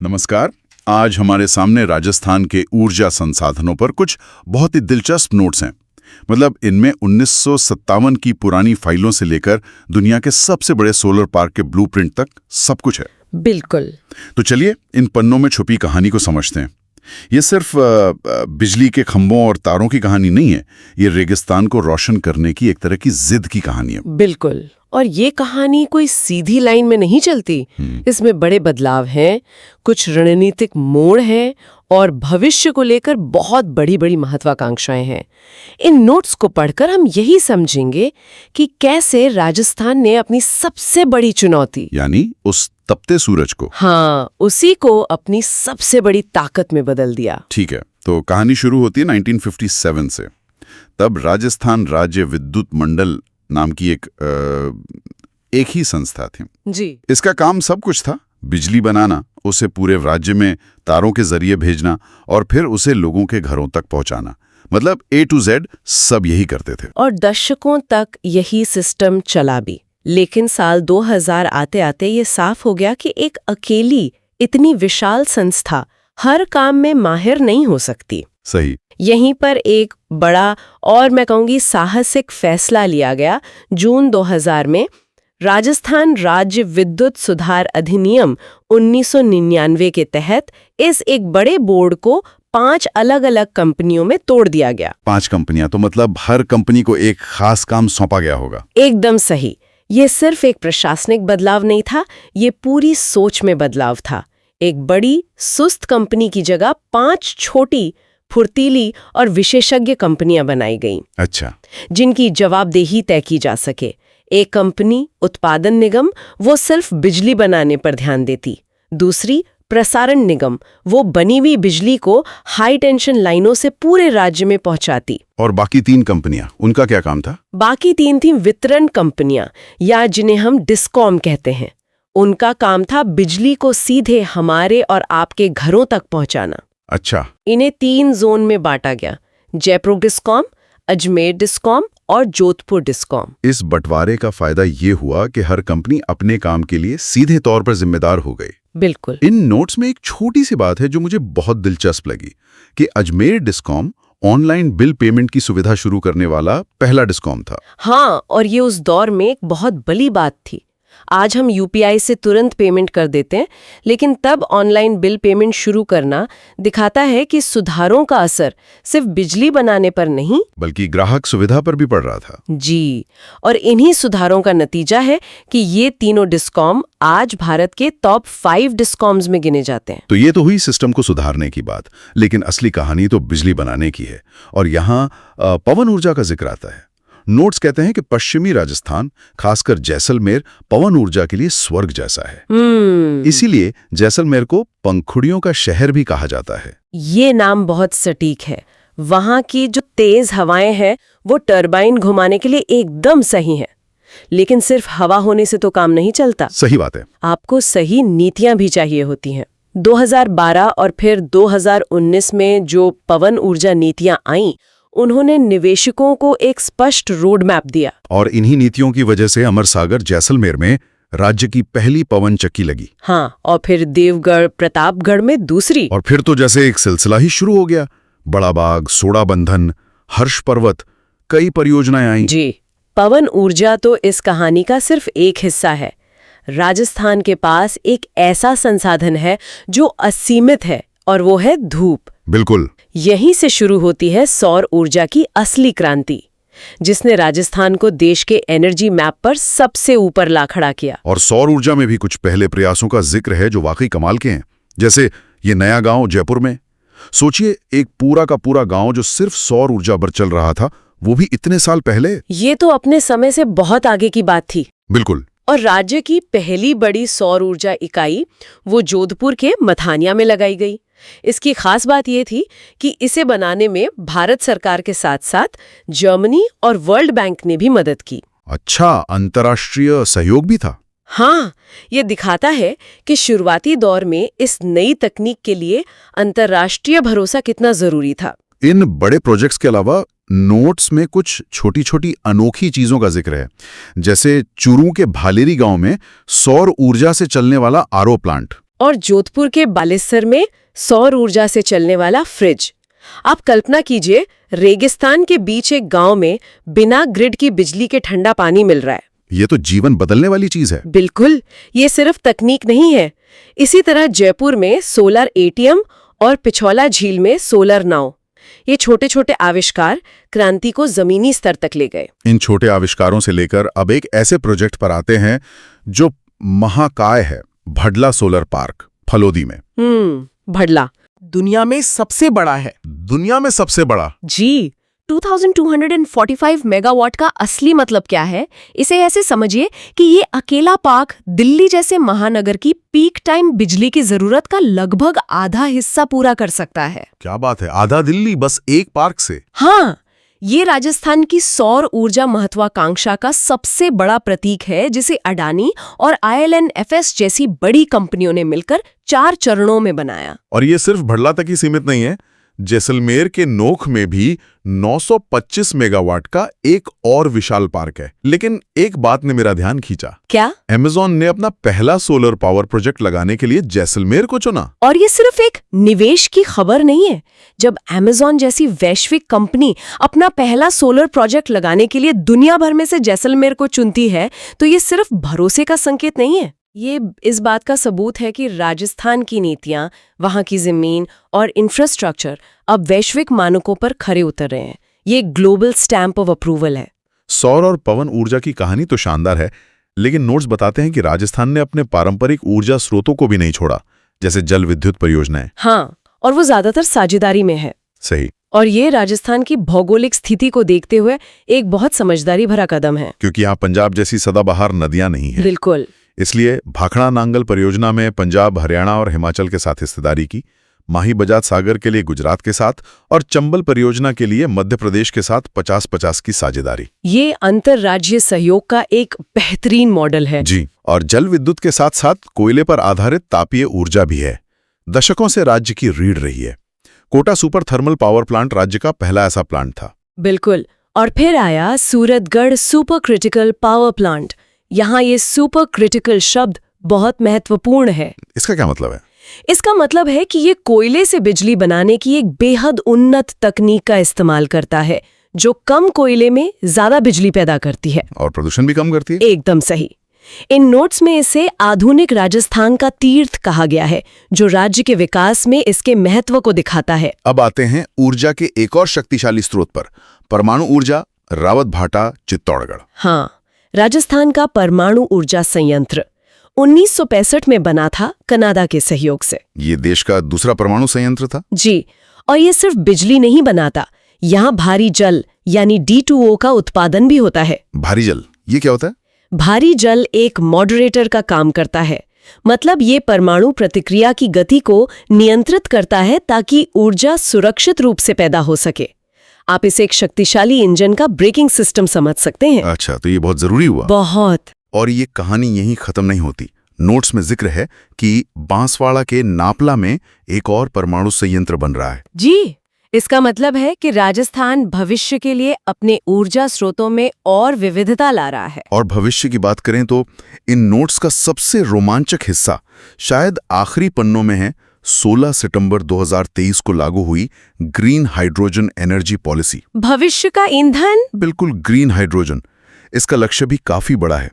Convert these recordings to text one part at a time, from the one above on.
नमस्कार। आज हमारे सामने राजस्थान के ऊर्जा संसाधनों पर कुछ बहुत ही दिलचस्प नोट्स हैं। मतलब इनमें 1957 की पुरानी फाइलों से लेकर दुनिया के सबसे बड़े सोलर पार्क के ब्लूप्रिंट तक सब कुछ है। बिल्कुल। तो चलिए इन पन्नों में छुपी कहानी को समझते हैं। ये सिर्फ बिजली के खंभों और तारों की कहानी नहीं है, ये रेगिस्तान को रोशन करने की एक तरह की जिद की कहानी है। बिल्कुल। और ये कहानी कोई सीधी लाइन में नहीं चलती। इसमें बड़े बदलाव हैं, कुछ रणनीतिक मोड़ हैं और भविष्य को लेकर बहुत बड़ी बड़ी महत्वाकांक्षाएं हैं। इन नोट्स को पढ़कर हम यही समझेंगे कि कैसे राजस्थान ने अपनी सबसे बड़ी चुनौती, यानी उस तपते सूरज को, उसी को अपनी सबसे बड़ी ताकत में बदल दिया। ठीक है, तो कहानी शुरू होती है 1957 से। तब राजस्थान राज्य विद्युत मंडल नाम की एक ही संस्था थी जी। इसका काम सब कुछ था, बिजली बनाना, उसे पूरे राज्य में तारों के जरिए भेजना और फिर उसे लोगों के घरों तक पहुंचाना। मतलब A to Z सब यही करते थे। और दशकों तक यही सिस्टम चला भी। लेकिन साल 2000 आते आते ये साफ हो गया कि एक अकेली इतनी विशाल संस्था हर काम में माहिर नहीं हो सकती। सही। यहीं पर एक बड़ा और मैं कहूँगी साहसिक फैसला लिया गया। जून 2000 में राजस्थान राज्य विद्युत सुधार अधिनियम 1999 के तहत इस एक बड़े बोर्ड को 5 अलग-अलग कंपनियों में तोड़ दिया गया। 5 कंपनियां, तो मतलब हर कंपनी को एक खास काम सौंपा गया होगा। एकदम सही। ये सिर्फ एक प्रशासनिक बदलाव नहीं था, ये पूरी सोच में बदलाव था। एक बड़ी सुस्त कंपनी की जगह 5 छोटी, फुर्तीली और विशेषज्ञ कंपनियां बनाई गईं। अच्छा। जिनकी जवाबदेही तय की जा सके। एक कंपनी उत्पादन निगम, वो सिर्फ बिजली बनाने पर ध्यान देती। दूसरी प्रसारण निगम, वो बनी हुई बिजली को हाई टेंशन लाइनों से पूरे राज्य में पहुंचाती। और बाकी 3 कंपनियां, उनका क्या काम था? बाकी 3 थी वितरण कंपनियां, या जिन्हें हम डिस्कॉम कहते हैं। उनका काम था बिजली को सीधे हमारे और आपके घरों तक पहुंचाना। अच्छा। इन्हें 3 जोन में बांटा गया, जयपुर डिस्कॉम, अजमेर डिस्कॉम और जोधपुर डिस्कॉम। इस बंटवारे का फायदा ये हुआ कि हर कंपनी अपने काम के लिए सीधे तौर पर जिम्मेदार हो गई। बिल्कुल। इन नोट्स में एक छोटी सी बात है जो मुझे बहुत दिलचस्प लगी कि Ajmer discom online bill payment की सुविधा शुरू करने वाला पहला डिस्कॉम था। हाँ, और ये उस दौर में एक बहुत बड़ी बात थी। आज हम यूपीआई से तुरंत पेमेंट कर देते हैं, लेकिन तब ऑनलाइन बिल पेमेंट शुरू करना दिखाता है कि सुधारों का असर सिर्फ बिजली बनाने पर नहीं, बल्कि ग्राहक सुविधा पर भी पड़ रहा था। जी। और इन्हीं सुधारों का नतीजा है कि ये तीनों डिस्कॉम आज भारत के टॉप 5 डिस्कॉम्स में गिने जाते हैं। तो ये तो हुई सिस्टम को सुधारने की बात, लेकिन असली कहानी तो बिजली बनाने की है। और यहाँ पवन ऊर्जा का जिक्र आता है। नोट्स कहते हैं कि पश्चिमी राजस्थान, खासकर जैसलमेर, पवन ऊर्जा के लिए स्वर्ग जैसा है। इसीलिए जैसलमेर को पंखुड़ियों का शहर भी कहा जाता है। ये नाम बहुत सटीक है। वहाँ की जो तेज हवाएं हैं वो टरबाइन घुमाने के लिए एकदम सही हैं। लेकिन सिर्फ हवा होने से तो काम नहीं चलता। सही बात है। आपको सही नीतियां भी चाहिए होती हैं। 2012 और फिर 2019 में जो पवन ऊर्जा नीतियां आईं, उन्होंने निवेशकों को एक स्पष्ट रोड मैप दिया। और इन्हीं नीतियों की वजह से अमरसागर जैसलमेर में राज्य की पहली पवन चक्की लगी। हाँ, और फिर देवगढ़, प्रतापगढ़ में दूसरी। और फिर तो जैसे एक सिलसिला ही शुरू हो गया। बड़ा बाग, सोडा बंधन, हर्ष पर्वत, कई परियोजनाएं आईं। जी। पवन ऊर्जा तो इस कहानी का सिर्फ एक हिस्सा है। राजस्थान के पास एक ऐसा संसाधन है जो असीमित है, और वो है धूप। बिल्कुल। यहीं से शुरू होती है सौर ऊर्जा की असली क्रांति, जिसने राजस्थान को देश के एनर्जी मैप पर सबसे ऊपर ला खड़ा किया। और सौर ऊर्जा में भी कुछ पहले प्रयासों का जिक्र है जो वाकई कमाल के हैं। जैसे ये नया गांव जयपुर में। सोचिए, एक पूरा का पूरा गांव जो सिर्फ सौर ऊर्जा पर चल रहा था, वो भी इतने साल पहले। ये तो अपने समय से बहुत आगे की बात थी। बिल्कुल। और राज्य की पहली बड़ी सौर ऊर्जा इकाई वो जोधपुर के मथानिया में लगाई गई। इसकी खास बात ये थी कि इसे बनाने में भारत सरकार के साथ साथ जर्मनी और वर्ल्ड बैंक ने भी मदद की। अच्छा, अंतर्राष्ट्रीय सहयोग भी था। हाँ, ये दिखाता है कि शुरुआती दौर में इस नई तकनीक के लिए अंतर्राष्ट्रीय भरोसा कितना जरूरी था। इन बड़े प्रोजेक्ट्स के अलावा नोट्स में कुछ छोटी छोटी अनोखी चीजों का जिक्र है। जैसे चूरू के भालेरी गांव में सौर ऊर्जा से चलने वाला आरओ प्लांट। और जोधपुर के बालेसर में सौर ऊर्जा से चलने वाला फ्रिज। आप कल्पना कीजिए, रेगिस्तान के बीच एक गांव में बिना ग्रिड की बिजली के ठंडा पानी मिल रहा है। ये तो जीवन बदलने वाली चीज है। बिल्कुल, ये सिर्फ तकनीक नहीं है। इसी तरह जयपुर में सोलर एटीएम और पिछौला झील में सोलर नाव, ये छोटे छोटे आविष्कार क्रांति को जमीनी स्तर तक ले गए। इन छोटे आविष्कारों से लेकर अब एक ऐसे प्रोजेक्ट पर आते हैं जो महाकाय है, भडला सोलर पार्क, फलोदी में। भडला दुनिया में सबसे बड़ा है। दुनिया में सबसे बड़ा? जी। 2245 मेगावाट का असली मतलब क्या है? इसे ऐसे समझिए कि ये अकेला पार्क दिल्ली जैसे महानगर की पीक टाइम बिजली की जरूरत का लगभग आधा हिस्सा पूरा कर सकता है। क्या बात है, आधा दिल्ली बस एक पार्क से? हाँ, ये राजस्थान की सौर ऊर्जा महत्वाकांक्षा का सबसे बड़ा प्रतीक है, जिसे अडानी और ILNFS जैसी बड़ी कंपनियों ने मिलकर 4 चरणों में बनाया। और ये सिर्फ भडला तक ही सीमित नहीं है। जैसलमेर के नोख में भी 925 मेगावाट का एक और विशाल पार्क है। लेकिन एक बात ने मेरा ध्यान खींचा। क्या? अमेज़न ने अपना पहला सोलर पावर प्रोजेक्ट लगाने के लिए जैसलमेर को चुना। और ये सिर्फ एक निवेश की खबर नहीं है। जब अमेज़न जैसी वैश्विक कंपनी अपना पहला सोलर प्रोजेक्ट लगाने के लिए दुनिया भर में से जैसलमेर को चुनती है, तो ये सिर्फ भरोसे का संकेत नहीं है। ये इस बात का सबूत है कि राजस्थान की नीतियां, वहां की जमीन और इंफ्रास्ट्रक्चर अब वैश्विक मानकों पर खरे उतर रहे हैं। ये ग्लोबल स्टैंप ऑफ अप्रूवल है। सौर और पवन ऊर्जा की कहानी तो शानदार है, लेकिन नोट्स बताते हैं कि राजस्थान ने अपने पारंपरिक ऊर्जा स्रोतों को भी नहीं छोड़ा, जैसे जल विद्युत परियोजनाएं। हाँ, और वो ज्यादातर साझेदारी में है। सही। और ये राजस्थान की भौगोलिक स्थिति को देखते हुए एक बहुत समझदारी भरा कदम है, क्योंकि यहाँ पंजाब जैसी सदाबहार नदियां नहीं है। बिल्कुल। इसलिए भाखड़ा नांगल परियोजना में पंजाब, हरियाणा और हिमाचल के साथ हिस्सेदारी की, माही बजाज सागर के लिए गुजरात के साथ और चंबल परियोजना के लिए मध्य प्रदेश के साथ 50-50 की साझेदारी। ये अंतर्राज्यीय सहयोग का एक बेहतरीन मॉडल है। जी। और जल विद्युत के साथ साथ कोयले पर आधारित तापीय ऊर्जा भी है। दशकों से राज्य की रीढ़ रही है। Kota super thermal power plant राज्य का पहला ऐसा प्लांट था। बिल्कुल। और फिर आया Suratgarh super critical power plant. यहाँ ये सुपर क्रिटिकल शब्द बहुत महत्वपूर्ण है। इसका क्या मतलब है? इसका मतलब है कि ये कोयले से बिजली बनाने की एक बेहद उन्नत तकनीक का इस्तेमाल करता है, जो कम कोयले में ज्यादा बिजली पैदा करती है और प्रदूषण भी कम करती है। एकदम सही। इन नोट्स में इसे आधुनिक राजस्थान का तीर्थ कहा गया है, जो राज्य के विकास में इसके महत्व को दिखाता है। अब आते हैं ऊर्जा के एक और शक्तिशाली स्रोत पर, परमाणु ऊर्जा, रावतभाटा, चित्तौड़गढ़। हाँ, राजस्थान का परमाणु ऊर्जा संयंत्र 1965 में बना था कनाडा के सहयोग से। ये देश का दूसरा परमाणु संयंत्र था। जी। और ये सिर्फ बिजली नहीं बनाता, यहाँ भारी जल यानी D2O का उत्पादन भी होता है। भारी जल, ये क्या होता है? भारी जल एक मॉडरेटर का काम करता है। मतलब ये परमाणु प्रतिक्रिया की गति को नियंत्रित करता है ताकि ऊर्जा सुरक्षित रूप से पैदा हो सके। आप इसे एक शक्तिशाली इंजन का ब्रेकिंग सिस्टम समझ सकते हैं। अच्छा, तो ये बहुत जरूरी हुआ। बहुत। और ये कहानी यहीं खत्म नहीं होती। नोट्स में जिक्र है कि बांसवाड़ा के नापला में एक और परमाणु संयंत्र बन रहा है। जी, इसका मतलब है कि राजस्थान भविष्य के लिए अपने ऊर्जा स्रोतों में और विविधता ला रहा है। और भविष्य की बात करें तो इन नोट्स का सबसे रोमांचक हिस्सा शायद आखिरी पन्नों में है। 16 सितंबर 2023 को लागू हुई ग्रीन हाइड्रोजन एनर्जी पॉलिसी। भविष्य का ईंधन? बिल्कुल, ग्रीन हाइड्रोजन। इसका लक्ष्य भी काफी बड़ा है।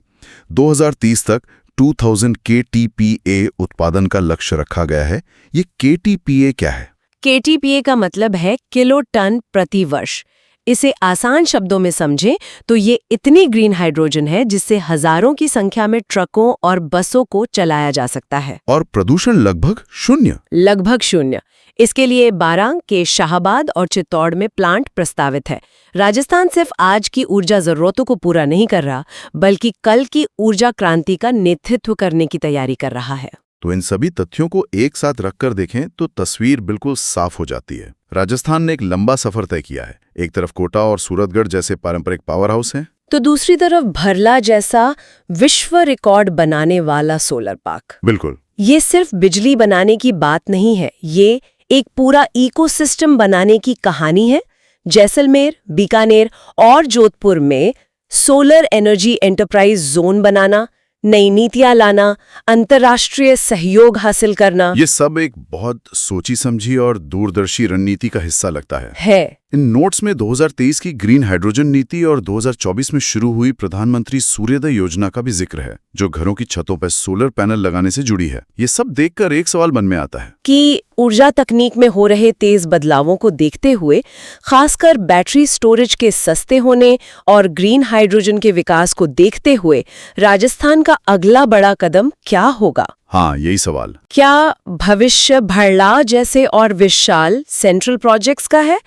2030 तक 2000 KTPA उत्पादन का लक्ष्य रखा गया है। ये KTPA क्या है? KTPA का मतलब है किलो टन प्रति वर्ष। इसे आसान शब्दों में समझें तो ये इतनी ग्रीन हाइड्रोजन है जिससे हजारों की संख्या में ट्रकों और बसों को चलाया जा सकता है। और प्रदूषण लगभग शून्य। लगभग शून्य। इसके लिए बारां के शाहबाद और चित्तौड़ में प्लांट प्रस्तावित है। राजस्थान सिर्फ आज की ऊर्जा जरूरतों को पूरा नहीं कर रहा, बल्कि कल की ऊर्जा क्रांति का नेतृत्व करने की तैयारी कर रहा है। तो इन सभी तथ्यों को एक साथ रखकर देखें तो तस्वीर बिल्कुल साफ हो जाती है। राजस्थान ने एक लंबा सफर तय किया है। एक तरफ कोटा और सूरतगढ़ जैसे पारंपरिक पावर हाउस हैं, तो दूसरी तरफ भरला जैसा विश्व रिकॉर्ड बनाने वाला सोलर पार्क। बिल्कुल। ये सिर्फ बिजली बनाने की बात नहीं है, ये एक पूरा इकोसिस्टम बनाने की कहानी है। जैसलमेर, बीकानेर और जोधपुर में सोलर एनर्जी एंटरप्राइज जोन बनाना, नई नीतियां लाना, अंतर्राष्ट्रीय सहयोग हासिल करना ये सब एक बहुत सोची समझी और दूरदर्शी रणनीति का हिस्सा लगता है। है। इन नोट्स में 2023 की ग्रीन हाइड्रोजन नीति और 2024 में शुरू हुई प्रधानमंत्री सूर्योदय योजना का भी जिक्र है, जो घरों की छतों पर सोलर पैनल लगाने से जुड़ी है। ये सब देखकर एक सवाल मन में आता है कि ऊर्जा तकनीक में हो रहे तेज बदलावों को देखते हुए, खासकर बैटरी स्टोरेज के सस्ते होने और ग्रीन हाइड्रोजन के विकास को देखते हुए, राजस्थान का अगला बड़ा कदम क्या होगा? हाँ, यही सवाल। क्या भविष्य भरला जैसे और विशाल सेंट्रल प्रोजेक्ट्स का है,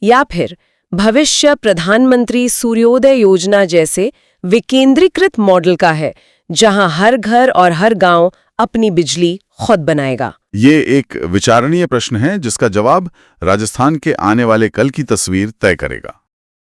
या फिर भविष्य प्रधानमंत्री सूर्योदय योजना जैसे विकेंद्रीकृत मॉडल का है, जहां हर घर और हर गांव अपनी बिजली खुद बनाएगा? ये एक विचारणीय प्रश्न है जिसका जवाब राजस्थान के आने वाले कल की तस्वीर तय करेगा।